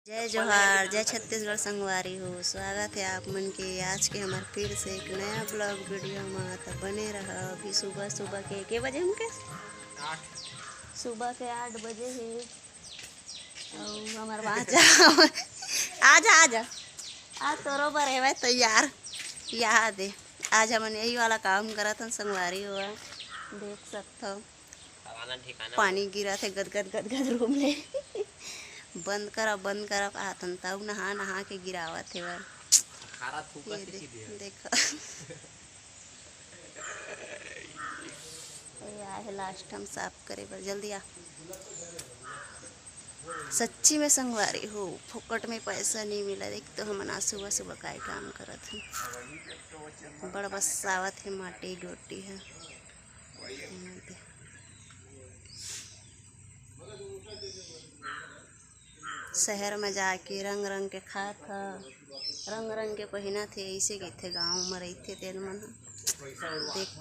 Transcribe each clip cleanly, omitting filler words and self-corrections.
जय जोहार, जय छत्तीसगढ़ संगवारी हो। स्वागत है आप मन के आज के हमारे फिर से एक नया ब्लॉग वीडियो में। तो बने रहा। अभी सुबह सुबह के बजे हमके 8 सुबह के 8 बजे है। और हमारे बाजा आजा आजा आज तोरो बर है तैयार याद है। आज हमन यही वाला काम करत हन संगवारी हुआ। देख सकते हो पानी गिरा थे गदगद गदगद रूम ले बंद करा आतन तब नहा नहा के गिरावत है बार देखो है लास्ट हम साफ करे पर जल्दी आ। सच्ची में संगवारी हो फुकट में पैसा नहीं मिला। देख तो हम ना सुबह सुबह का काम करत हैं। बड़ बस आवत है माटी गोटी है। शहर में जाके रंग रंग के खात ह रंग रंग के पहना थे। ऐसे कहते गाँव में रहते तेन मन देख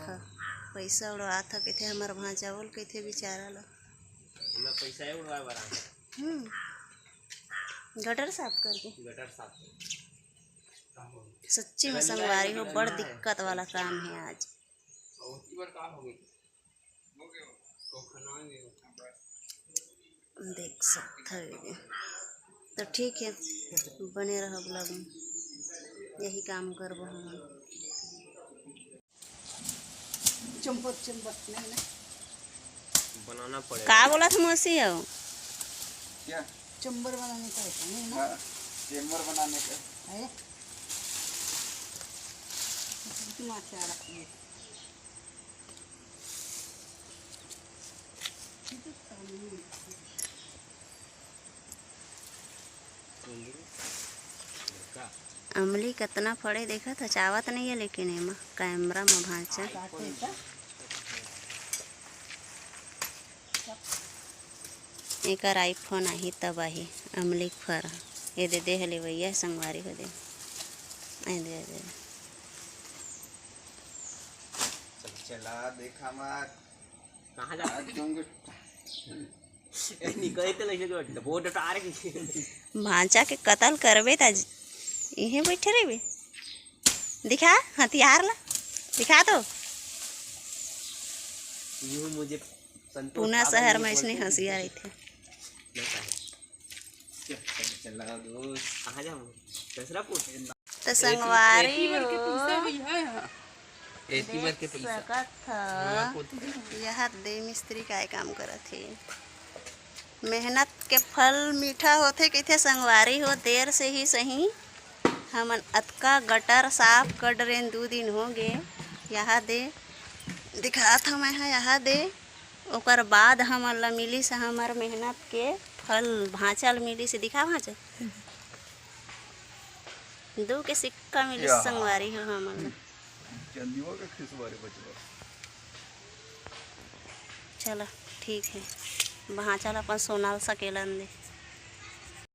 पैसा उड़ात कहते हमार भांजा बोल कहते बेचारा ला पैसा उड़वाए बरा गटर साफ करके सच्ची में संगवारी हो बड़ दिक्कत वाला काम है आज। देख सकते हैं तो ठीक है बने रहो ब्लॉग में। यही काम करबो हम चंपत नहीं ना बनाना पड़ेगा। का बोला था मौसी हो क्या चंबर बनाने का है नहीं ना चेम्बर बनाने का है। अमली कितना फड़े देखा था चावत नहीं है लेकिन एमा कैमरा में भांचा एक आईफोन आई तब आई अमली फर ये दे दे हले भैया संगवारी हो दे दे दे चला देखा मत कहां जा दूंगे निकले तो लगे तो बहुत डटा रहे भांचा के कत्ल करबे त यहीं बैठे रहे दिखा हथियार ला दिखा दो। यूं मुझे पूना शहर में इसने हंसिया रही थे। चला दोस्त कहां जाऊं दूसरा पूछ तो संगवारी हो के पैसा यह दे मिस्त्री का काम करत है। मेहनत के फल मीठा होते कहते संगवारी हो। देर से ही सही हमन अतका गटर साफ कर रेन 2 दिन हो गए। यहाँ दे दिखा था मैं यहाँ दे ओकर बाद हमन ला मिली से हमार मेहनत के फल भांचल मिली से दिखा भांचल 2 के सिक्का मिली संगवारी हो हमन ला। चलो ठीक है भांचल अपन सोनाल सकेलन दे।